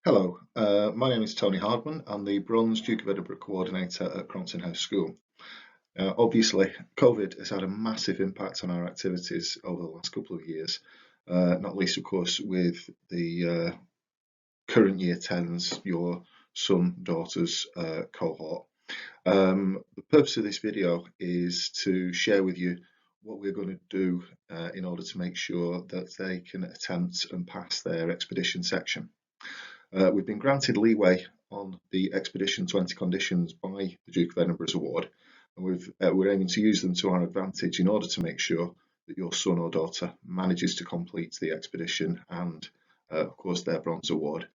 Hello, my name is Tony Hardman. I'm the Bronze Duke of Edinburgh Coordinator at Crompton House School. Obviously, COVID has had a massive impact on our activities over the last couple of years, not least, of course, with the current Year 10s, your son, daughter's cohort. The purpose of this video is to share with you what we're going to do in order to make sure that they can attempt and pass their expedition section. We've been granted leeway on the Expedition 20 conditions by the Duke of Edinburgh's award, and we're aiming to use them to our advantage in order to make sure that your son or daughter manages to complete the expedition and, of course, their bronze award.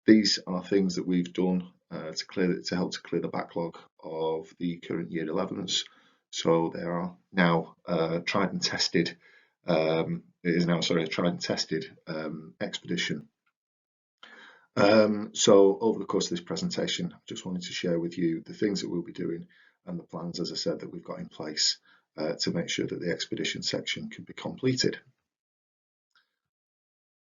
These are things that we've done to help to clear the backlog of the current Year 11s. So they are now tried and tested. It is now, sorry, a tried and tested expedition. So over the course of this presentation, I just wanted to share with you the things that we'll be doing and the plans, as I said, that we've got in place to make sure that the expedition section can be completed.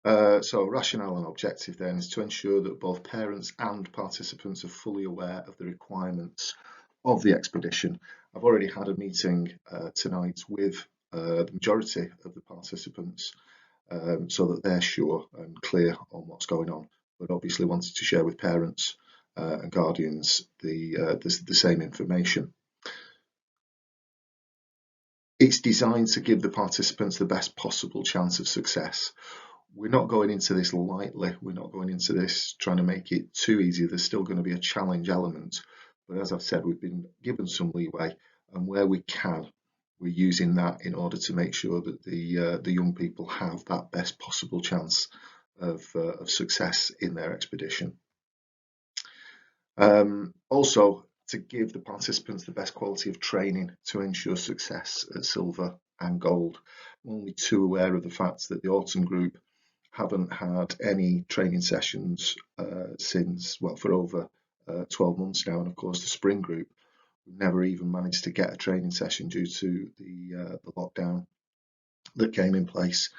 So rationale and objective then is to ensure that both parents and participants are fully aware of the requirements of the expedition. I've already had a meeting tonight with the majority of the participants so that they're sure and clear on what's going on, but obviously wanted to share with parents and guardians the same information. It's designed to give the participants the best possible chance of success. We're not going into this lightly. We're not going into this trying to make it too easy. There's still going to be a challenge element, but as I've said, we've been given some leeway, and where we can, we're using that in order to make sure that the young people have that best possible chance of success in their expedition. Also, to give the participants the best quality of training to ensure success at silver and gold. I'm only too aware of the fact that the autumn group haven't had any training sessions since, well, for over 12 months now, and of course the spring group, we've never even managed to get a training session due to the lockdown that came in place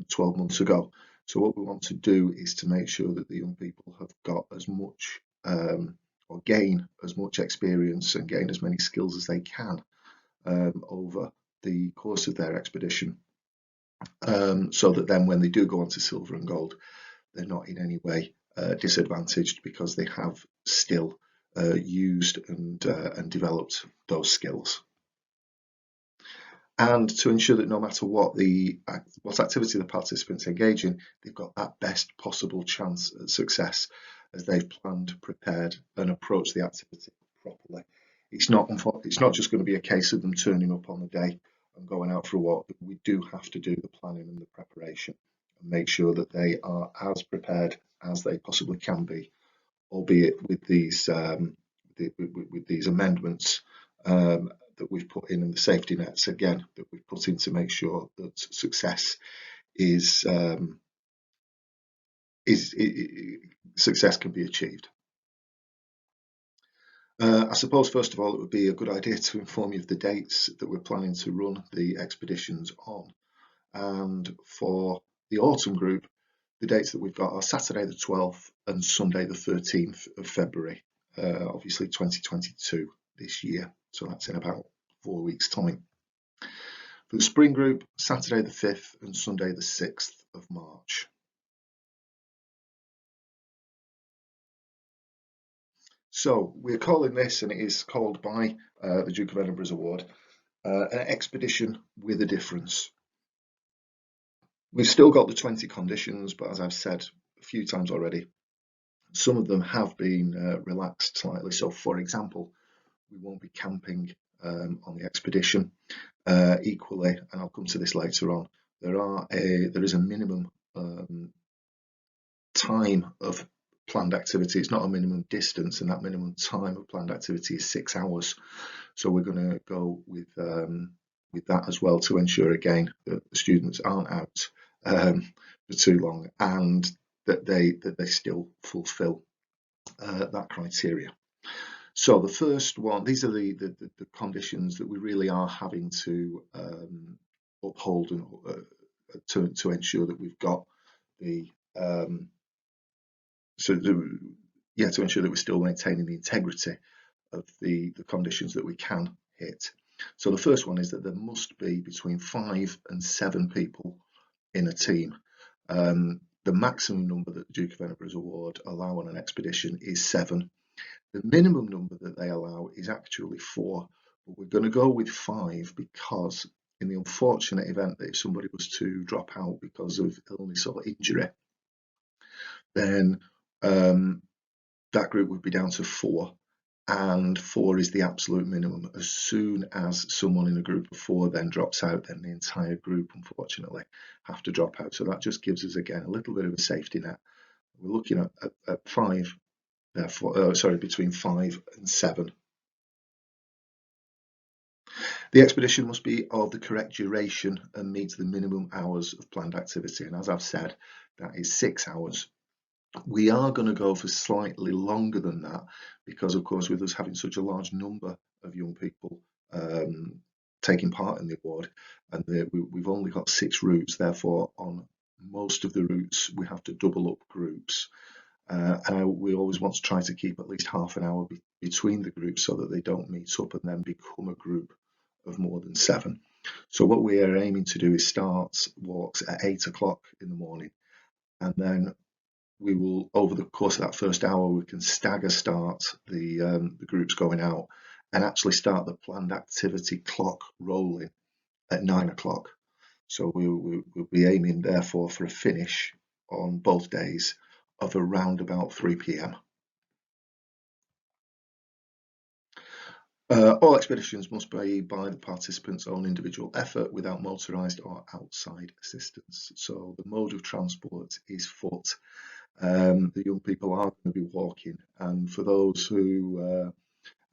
12 months ago. So what we want to do is to make sure that the young people have got as much or gain as much experience and gain as many skills as they can over the course of their expedition, so that then when they do go on to silver and gold, they're not in any way disadvantaged because they have still used and developed those skills. And to ensure that no matter what activity the participants engage in, they've got that best possible chance at success as they've planned, prepared, and approached the activity properly. It's not just going to be a case of them turning up on the day and going out for a walk. We do have to do the planning and the preparation and make sure that they are as prepared as they possibly can be, albeit with these amendments that we've put in, and the safety nets again that we've put in to make sure that success success can be achieved. I suppose first of all it would be a good idea to inform you of the dates that we're planning to run the expeditions on, and for the autumn group, the dates that we've got are Saturday the 12th and Sunday the 13th of February, obviously 2022 this year, so that's in about 4 weeks' time. For the spring group, Saturday the 5th and Sunday the 6th of March. So we're calling this, and it is called by the Duke of Edinburgh's award, an expedition with a difference. We've still got the 20 conditions, but as I've said a few times already, some of them have been relaxed slightly. So for example, we won't be camping on the expedition. Equally, and I'll come to this later on, there is a minimum time of planned activity. It's not a minimum distance, and that minimum time of planned activity is 6 hours. So we're going to go with that as well, to ensure again that the students aren't out for too long, and that they still fulfill that criteria. So the first one, these are the conditions that we really are having to uphold and to ensure that we've got the to ensure that we're still maintaining the integrity of the conditions that we can hit. So the first one is that there must be between 5 and 7 people in a team. The maximum number that the Duke of Edinburgh's award allow on an expedition is 7. The minimum number that they allow is actually 4, but we're going to go with 5 because in the unfortunate event that if somebody was to drop out because of illness or injury, then that group would be down to 4, and 4 is the absolute minimum. As soon as someone in a group of 4 then drops out, then the entire group unfortunately have to drop out. So that just gives us again a little bit of a safety net. We're looking at 5, therefore, between 5 and 7. The expedition must be of the correct duration and meet the minimum hours of planned activity, and as I've said, that is 6 hours. We are going to go for slightly longer than that because, of course, with us having such a large number of young people taking part in the award, and we've only got 6 routes, therefore on most of the routes we have to double up groups. We always want to try to keep at least half an hour between the groups so that they don't meet up and then become a group of more than 7. So what we are aiming to do is start walks at 8 o'clock in the morning, and then we will, over the course of that first hour, we can stagger start the groups going out and actually start the planned activity clock rolling at 9 o'clock. So we'll be aiming therefore for a finish on both days of around about 3 p.m. All expeditions must be by the participants' own individual effort without motorised or outside assistance. So the mode of transport is foot. The young people are going to be walking, and for those who,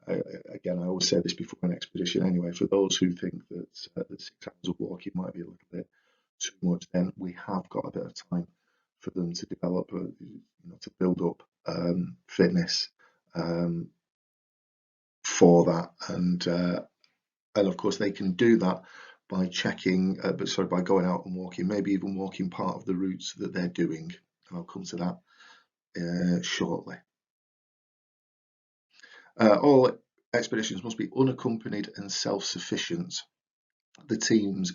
again, I always say this before an expedition anyway, for those who think that the 6 hours of walking might be a little bit too much, then we have got a bit of time for them to develop, to build up fitness for that, and of course they can do that by checking, by going out and walking, maybe even walking part of the routes that they're doing, and I'll come to that shortly. All expeditions must be unaccompanied and self-sufficient. The team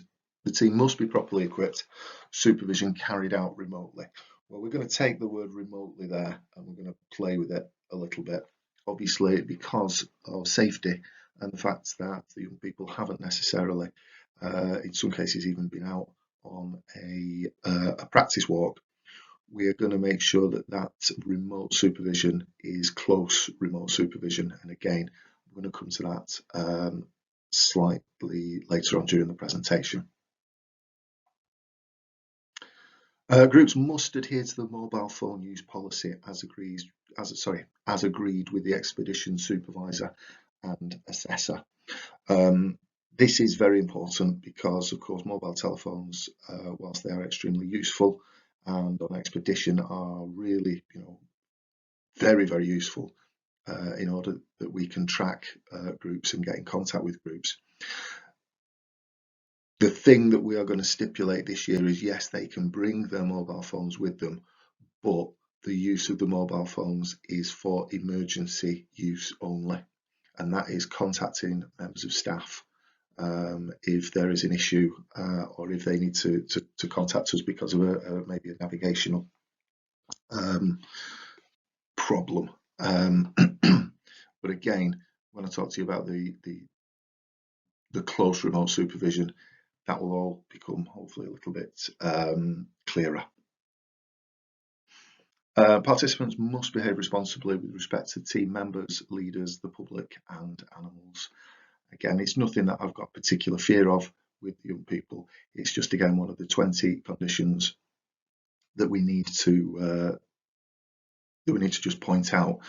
must be properly equipped, supervision carried out remotely. Well, we're going to take the word remotely there and we're going to play with it a little bit. Obviously, because of safety and the fact that the young people haven't necessarily, in some cases, even been out on a practice walk, we are going to make sure that remote supervision is close remote supervision. And again, I'm going to come to that slightly later on during the presentation. Groups must adhere to the mobile phone use policy as agreed with the expedition supervisor and assessor. This is very important because, of course, mobile telephones, whilst they are extremely useful and on expedition are really, very, very useful in order that we can track groups and get in contact with groups. The thing that we are going to stipulate this year is, yes, they can bring their mobile phones with them, but the use of the mobile phones is for emergency use only, and that is contacting members of staff if there is an issue or if they need to contact us because of maybe a navigational problem. But again, when I talk to you about the close remote supervision, that will all become hopefully a little bit clearer. Participants must behave responsibly with respect to team members, leaders, the public and animals. Again, it's nothing that I've got particular fear of with young people. It's just, again, one of the 20 conditions that we need to just point out.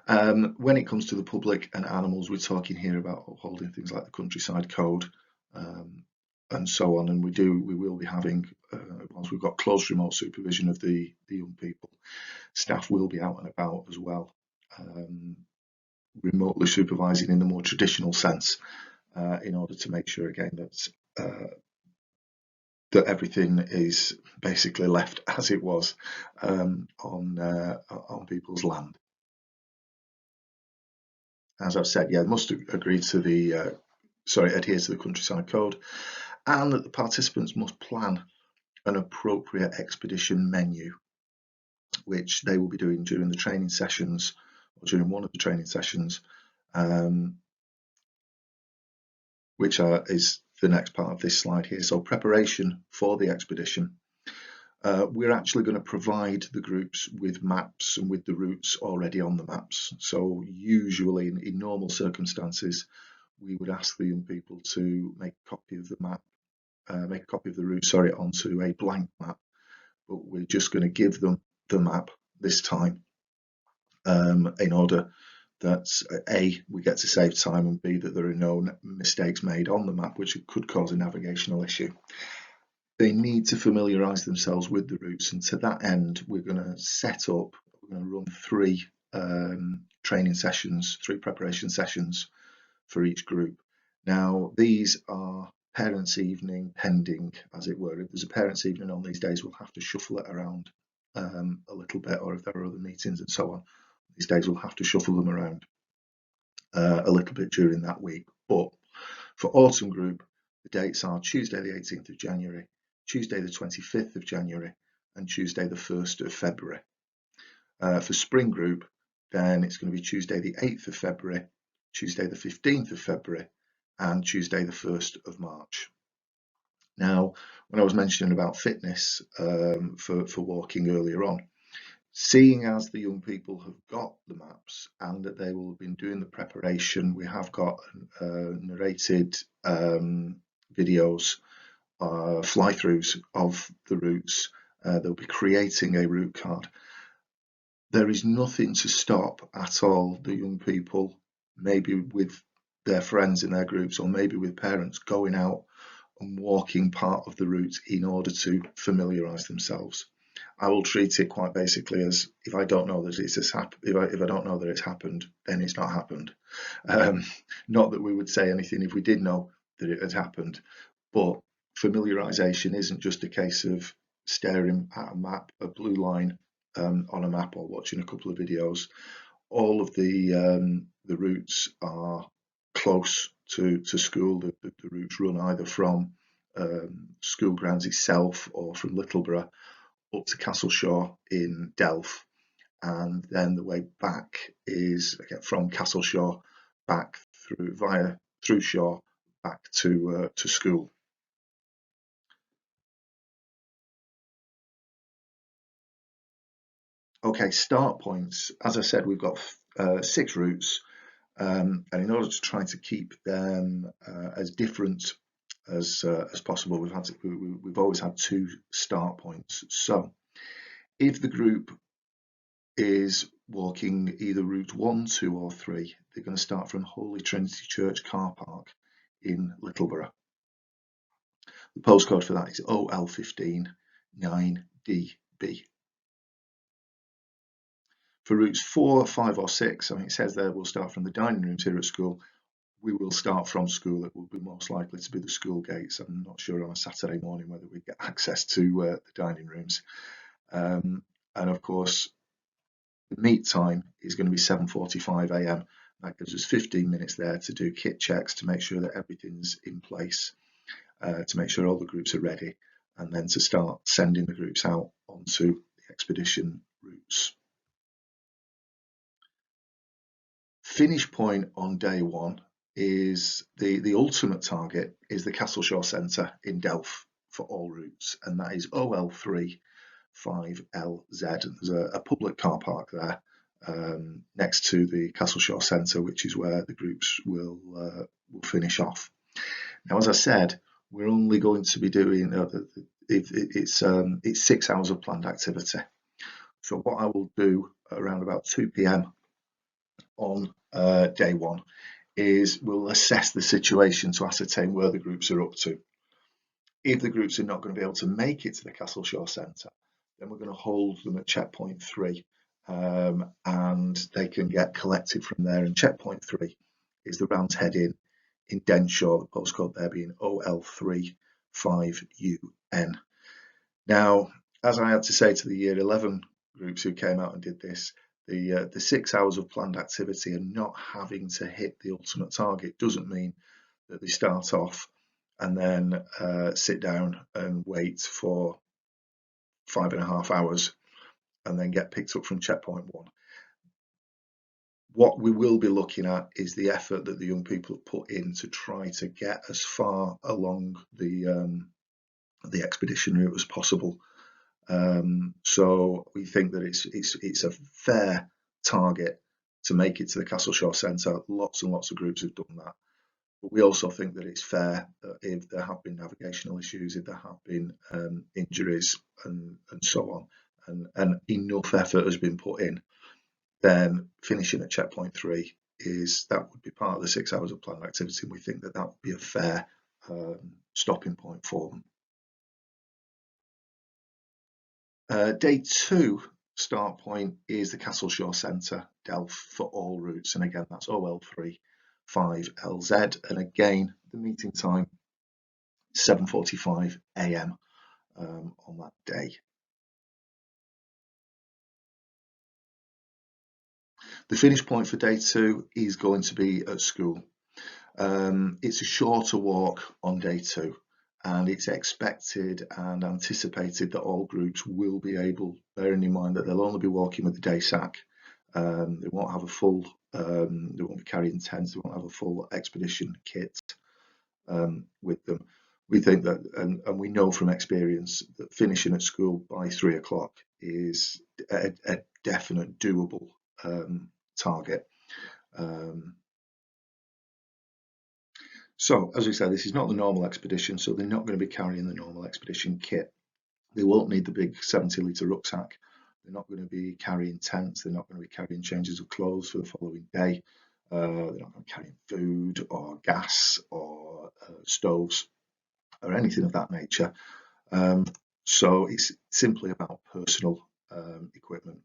When it comes to the public and animals, we're talking here about upholding things like the countryside code and so on. And we will be having, once we've got close remote supervision of the young people, staff will be out and about as well, remotely supervising in the more traditional sense, in order to make sure, again, that that everything is basically left as it was on people's land. As I've said, yeah, must agree to the adhere to the countryside code, and that the participants must plan an appropriate expedition menu, which they will be doing during the training sessions, or during one of the training sessions, which is the next part of this slide here. So preparation for the expedition. We're actually going to provide the groups with maps and with the routes already on the maps. So usually in normal circumstances, we would ask the young people to make a copy of the map, make a copy of the route, onto a blank map. But we're just going to give them the map this time, in order that A, we get to save time, and B, that there are no mistakes made on the map which could cause a navigational issue. They need to familiarise themselves with the routes, and to that end we're going to run three training sessions, three preparation sessions for each group. Now these are parents' evening pending, as it were. If there's a parents' evening on these days, we'll have to shuffle it around a little bit, or if there are other meetings and so on, these days we'll have to shuffle them around a little bit during that week. But for autumn group, the dates are Tuesday the 18th of January, Tuesday the 25th of January, and Tuesday the 1st of February. For spring group, then it's going to be Tuesday the 8th of February, Tuesday the 15th of February, and Tuesday the 1st of March. Now, when I was mentioning about fitness for walking earlier on, seeing as the young people have got the maps and that they will have been doing the preparation, we have got narrated videos, fly-throughs of the routes. They'll be creating a route card. There is nothing to stop at all the young people, maybe with their friends in their groups or maybe with parents, going out and walking part of the route in order to familiarise themselves. I will treat it quite basically as, if I don't know that if I don't know that it's happened, then it's not happened. Not that we would say anything if we did know that it had happened, but familiarisation isn't just a case of staring at a map, a blue line on a map, or watching a couple of videos. All of the routes are close to school. The routes run either from school grounds itself or from Littleborough up to Castleshaw in Delph, and then the way back is again from Castleshaw back through Shaw back to school. Okay, start points. As I said, we've got 6 routes, and in order to try to keep them as different as possible, we've always had 2 start points. So if the group is walking either route 1, 2 or 3, they're going to start from Holy Trinity Church car park in Littleborough. The postcode for that is OL15 9DB. For routes 4, 5 or 6, it says there we'll start from the dining rooms here at school. We will start from school. It will be most likely to be the school gates. I'm not sure on a Saturday morning whether we get access to the dining rooms. And of course, the meet time is going to be 7:45 a.m. That gives us 15 minutes there to do kit checks, to make sure that everything's in place, to make sure all the groups are ready, and then to start sending the groups out onto the expedition routes. Finish point on day 1 is the ultimate target is the Castleshaw Centre in Delph for all routes, and that is OL3 5LZ. There's a public car park there next to the Castleshaw Centre, which is where the groups will finish off. Now, as I said, we're only going to be doing it's 6 hours of planned activity. So what I will do around about 2 p.m. on day 1 is we'll assess the situation to ascertain where the groups are up to. If the groups are not going to be able to make it to the Castleshaw Centre, then we're going to hold them at checkpoint 3, and they can get collected from there. And checkpoint 3 is the Round's Head Inn in Denshaw, the postcode there being OL3 5UL. N. Now, as I had to say to the Year 11 groups who came out and did this, the 6 hours of planned activity and not having to hit the ultimate target doesn't mean that they start off and then sit down and wait for 5.5 hours and then get picked up from checkpoint 1. What we will be looking at is the effort that the young people have put in to try to get as far along the expedition route as possible. So we think that it's a fair target to make it to the Castleshaw Centre. Lots and lots of groups have done that. But we also think that it's fair that if there have been navigational issues, if there have been injuries and so on, and enough effort has been put in, then finishing at checkpoint 3 would be part of the 6 hours of planned activity, and we think that would be a fair stopping point for them. Day 2 start point is the Castleshaw Centre, Delft, for all routes, and again that's OL3 5LZ, and again the meeting time 7:45 AM on that day. The finish point for day 2 is going to be at school. It's a shorter walk on day 2, and it's expected and anticipated that all groups will be able, bearing in mind that they'll only be walking with the day sack. They won't have a full, they won't be carrying tents, they won't have a full expedition kit with them. We think that, and we know from experience, that finishing at school by 3 o'clock is a definite doable target. So, as we said, this is not the normal expedition, so they're not going to be carrying the normal expedition kit. They won't need the big 70-litre rucksack. They're not going to be carrying tents. They're not going to be carrying changes of clothes for the following day. They're not going to be carrying food or gas or stoves or anything of that nature. So it's simply about personal equipment.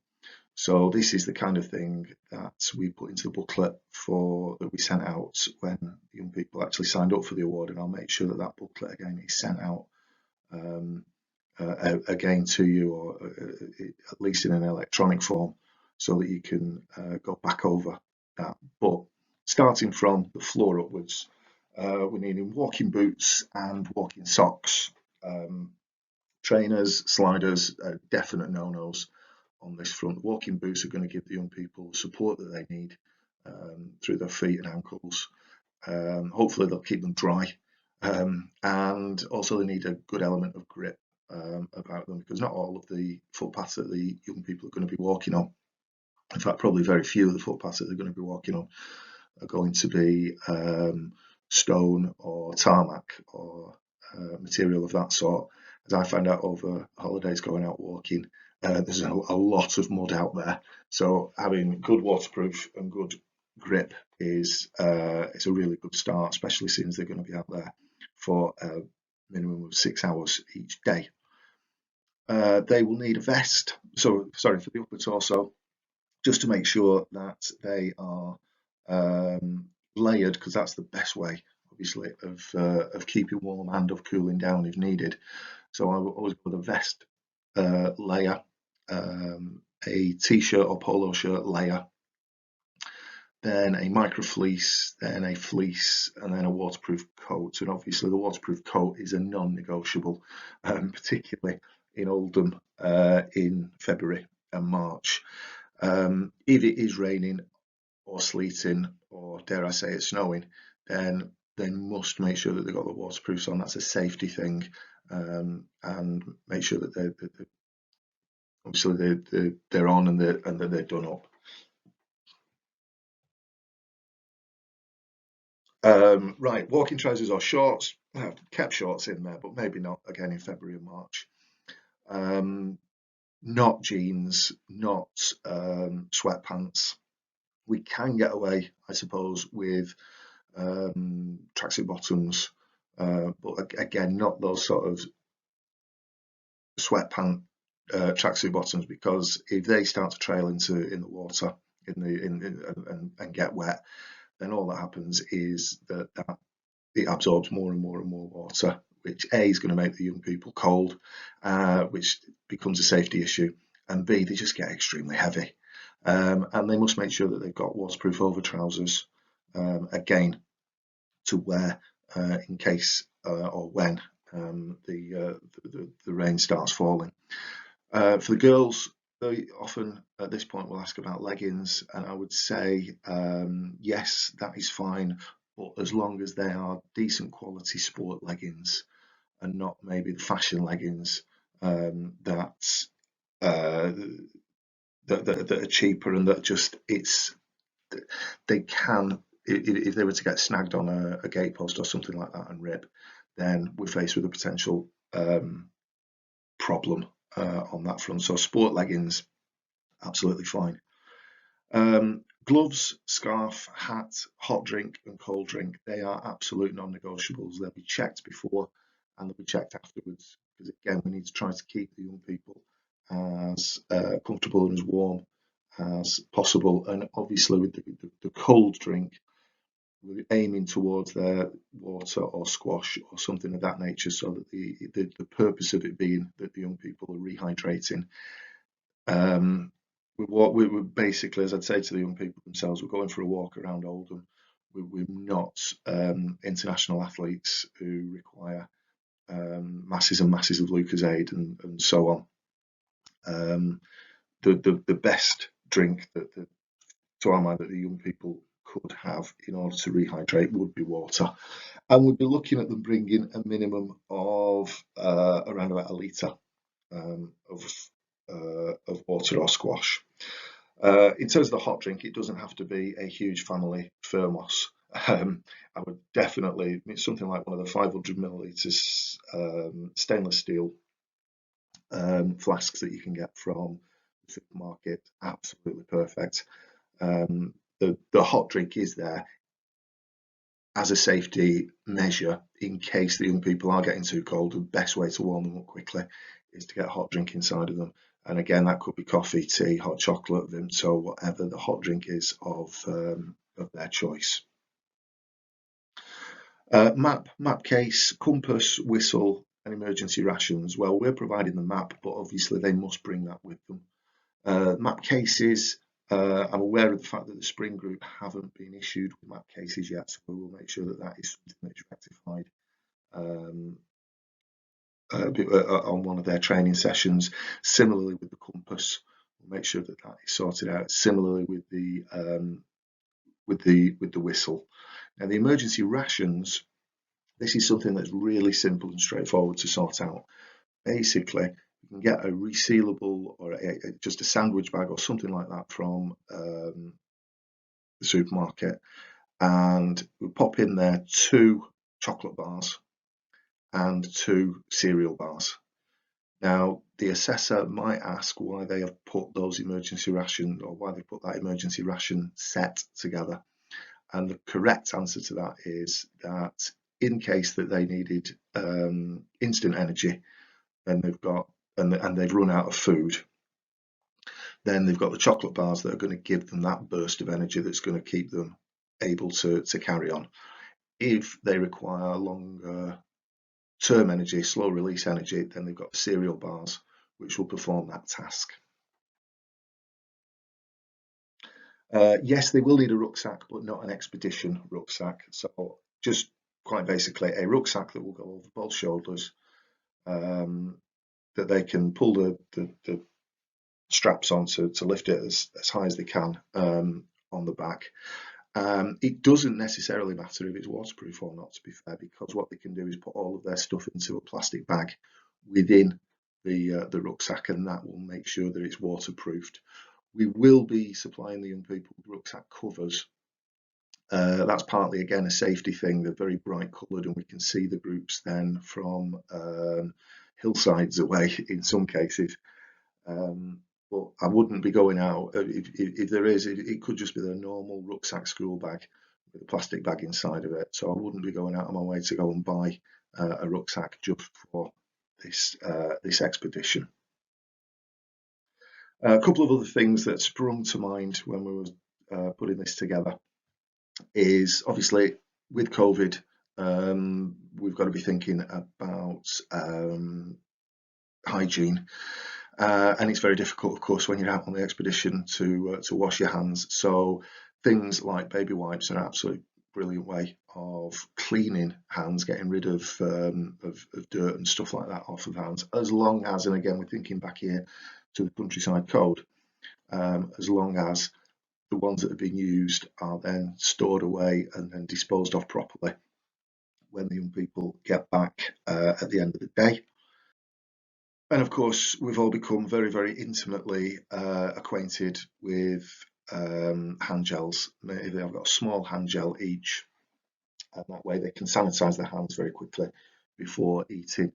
So this is the kind of thing that we put into the booklet that we sent out when young people actually signed up for the award, and I'll make sure that booklet again is sent out again to you, or at least in an electronic form, so that you can go back over that. But starting from the floor upwards, we're needing walking boots and walking socks. Trainers, sliders, definite no-nos on this front. Walking boots are going to give the young people support that they need through their feet and ankles. Hopefully they'll keep them dry, and also they need a good element of grip about them, because not all of the footpaths that the young people are going to be walking on, in fact probably very few of the footpaths that they're going to be walking on, are going to be stone or tarmac or material of that sort. As I found out over holidays going out walking, there's a lot of mud out there, so having good waterproof and good grip is a really good start, especially since they're going to be out there for a minimum of 6 hours each day. They will need a vest, for the upper torso, just to make sure that they are layered, because that's the best way, obviously, of keeping warm and of cooling down if needed. So I will always put a vest layer, a t-shirt or polo shirt layer, then a micro fleece, then a fleece, and then a waterproof coat. And obviously the waterproof coat is a non-negotiable, particularly in Oldham in February and March. If it is raining or sleeting, or dare I say it, snowing, then they must make sure that they've got the waterproofs on. That's a safety thing, and make sure that they're on and that they're done up. Right, walking trousers or shorts. I've kept shorts in there, but maybe not again in February and March. Not jeans, not sweatpants. We can get away, I suppose, with tracksuit bottoms, but again, not those sort of sweatpant tracksuit bottoms, because if they start to trail in the water and get wet, then all that happens is that it absorbs more and more and more water which A is going to make the young people cold, which becomes a safety issue, and B, they just get extremely heavy. And they must make sure that they've got waterproof over trousers, again, to wear in case or when the rain starts falling. For the girls, they often at this point will ask about leggings, and I would say yes, that is fine, but as long as they are decent quality sport leggings and not maybe the fashion leggings that, that are cheaper and that just they can, if they were to get snagged on a gatepost or something like that and rip, then we're faced with a potential problem on that front. So sport leggings, absolutely fine. Gloves, scarf, hat, hot drink and cold drink, they are absolute non-negotiables. They'll be checked before and they'll be checked afterwards, because again, we need to try to keep the young people as comfortable and as warm as possible. And obviously with the cold drink, we're aiming towards their water or squash or something of that nature, so that the purpose of it being that the young people are rehydrating. We're basically, as I'd say to the young people themselves, we're going for a walk around Oldham. We're not international athletes who require masses and masses of Lucozade and so on. The best drink that, to our mind, that the young people could have in order to rehydrate would be water, and we'd be looking at them bringing a minimum of around about a litre of water or squash. In terms of the hot drink, it doesn't have to be a huge family thermos. I would definitely, something like one of the 500 millilitres stainless steel flasks that you can get from the supermarket, absolutely perfect. The hot drink is there as a safety measure in case the young people are getting too cold. The best way to warm them up quickly is to get a hot drink inside of them. And again, that could be coffee, tea, hot chocolate, Vimto, whatever the hot drink is of their choice. Map case, compass, whistle, and emergency rations. Well, we're providing the map, but obviously they must bring that with them. Map cases, I'm aware of the fact that the Spring Group haven't been issued with map cases yet, so we will make sure that that is something that is rectified on one of their training sessions. Similarly with the compass, we'll make sure that that is sorted out. Similarly with the whistle. Now the emergency rations, this is something that's really simple and straightforward to sort out. Basically, you can get a resealable or just a sandwich bag or something like that from the supermarket, and we pop in there 2 chocolate bars and 2 cereal bars. Now, the assessor might ask why they have put those emergency ration, or why they put that emergency ration set together. And the correct answer to that is that in case that they needed instant energy, then they've got, and they've run out of food, then they've got the chocolate bars that are going to give them that burst of energy that's going to keep them able to carry on. If they require longer term energy, slow release energy, then they've got cereal bars which will perform that task. Yes, they will need a rucksack, but not an expedition rucksack. So just quite basically a rucksack that will go over both shoulders, that they can pull the straps on to lift it as high as they can on the back. It doesn't necessarily matter if it's waterproof or not, to be fair, because what they can do is put all of their stuff into a plastic bag within the rucksack, and that will make sure that it's waterproofed. We will be supplying the young people with rucksack covers. That's partly, again, a safety thing. They're very bright coloured, and we can see the groups then from hillsides away in some cases. But I wouldn't be going out, if there is, it could just be the normal rucksack school bag with a plastic bag inside of it. So I wouldn't be going out on my way to go and buy a rucksack just for this expedition. A couple of other things that sprung to mind when we were putting this together is, obviously with COVID, We've got to be thinking about hygiene. And it's very difficult, of course, when you're out on the expedition to wash your hands. So things like baby wipes are an absolutely brilliant way of cleaning hands, getting rid of dirt and stuff like that off of hands. As long as, and again, we're thinking back here to the countryside code, as long as the ones that have been used are then stored away and then disposed of properly when the young people get back at the end of the day. And of course, we've all become very, very intimately acquainted with hand gels. They've got a small hand gel each, and that way they can sanitize their hands very quickly before eating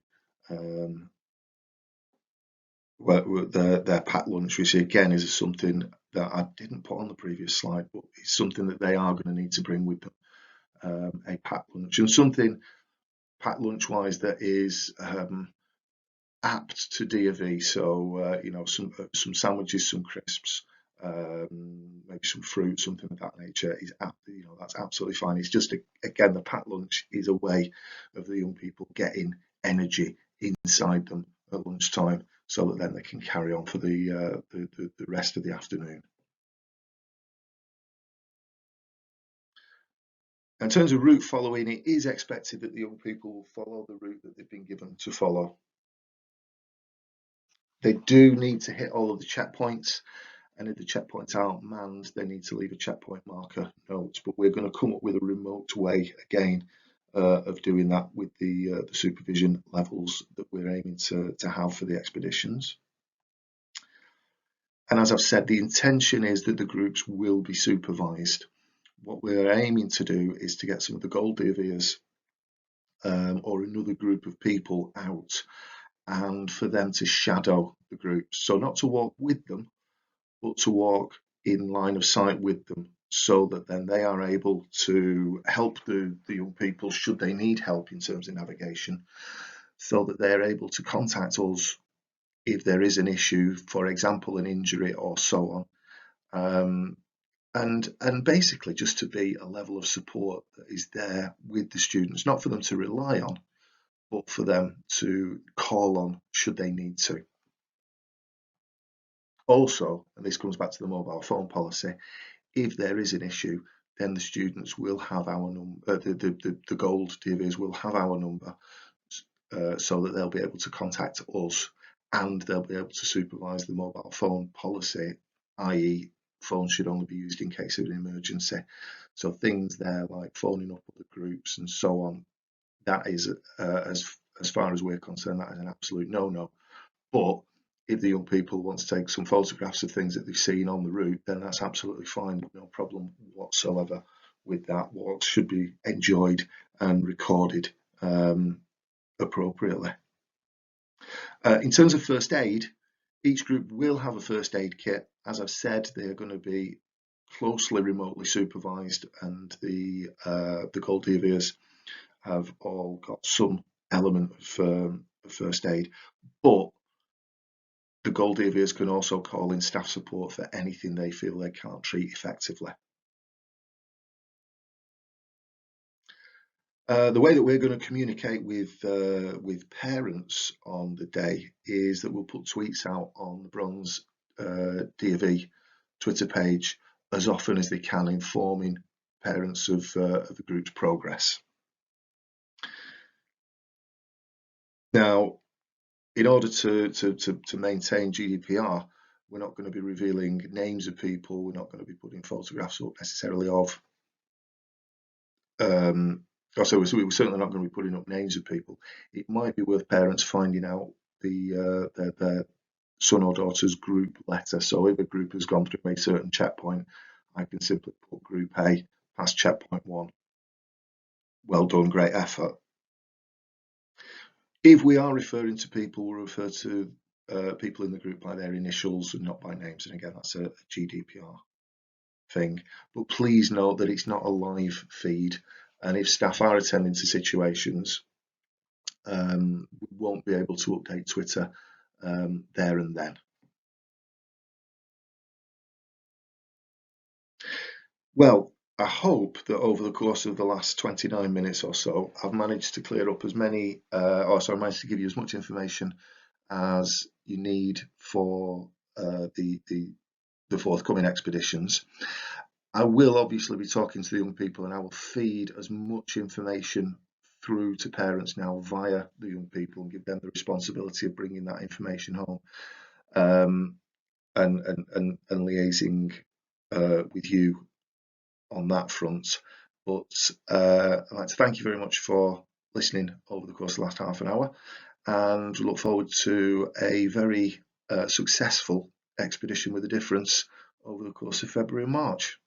their packed lunch, which again is something that I didn't put on the previous slide, but it's something that they are going to need to bring with them, a packed lunch, and something packed lunch wise that is apt to D of E. So some sandwiches, some crisps, maybe some fruit, something of that nature is that's absolutely fine. It's just again, the packed lunch is a way of the young people getting energy inside them at lunchtime, so that then they can carry on for the rest of the afternoon. In terms of route following, it is expected that the young people will follow the route that they've been given to follow. They do need to hit all of the checkpoints, and if the checkpoints aren't manned, they need to leave a checkpoint marker note. But we're going to come up with a remote way again of doing that with the supervision levels that we're aiming to have for the expeditions. And as I've said, the intention is that the groups will be supervised. What we're aiming to do is to get some of the gold DVers or another group of people out, and for them to shadow the groups. So not to walk with them, but to walk in line of sight with them, so that then they are able to help the young people should they need help in terms of navigation, so that they're able to contact us if there is an issue, for example, an injury or so on. And basically just to be a level of support that is there with the students, not for them to rely on, but for them to call on should they need to. Also, and this comes back to the mobile phone policy, if there is an issue, then the students will have our number, the gold DVs will have our number, so that they'll be able to contact us, and they'll be able to supervise the mobile phone policy, i.e. phones should only be used in case of an emergency. So things there like phoning up other groups and so on, that is, as far as we're concerned, that is an absolute no-no. But if the young people want to take some photographs of things that they've seen on the route, then that's absolutely fine. No problem whatsoever with that. Walks should be enjoyed and recorded appropriately. In terms of first aid, each group will have a first aid kit. As I've said, they are going to be closely remotely supervised, and the gold DVers have all got some element of first aid, but the gold DVers can also call in staff support for anything they feel they can't treat effectively. The way that we're going to communicate with parents on the day is that we'll put tweets out on the Bronze DV Twitter page as often as they can, informing parents of the group's progress. Now, in order to maintain GDPR, we're not going to be revealing names of people. We're not going to be putting photographs up necessarily of. So we're certainly not going to be putting up names of people. It might be worth parents finding out their son or daughter's group letter. So if a group has gone through a certain checkpoint, I can simply put Group A past checkpoint 1. Well done, great effort. If we are referring to people, we'll refer to people in the group by their initials and not by names. And again, that's a GDPR thing. But please note that it's not a live feed. And if staff are attending to situations, we won't be able to update Twitter there and then. Well, I hope that over the course of the last 29 minutes or so, I've managed to clear up as many, managed to give you as much information as you need for the forthcoming expeditions. I will obviously be talking to the young people, and I will feed as much information through to parents now via the young people and give them the responsibility of bringing that information home, um, and liaising with you on that front. But I'd like to thank you very much for listening over the course of the last half an hour, and look forward to a very successful expedition with a difference over the course of February and March.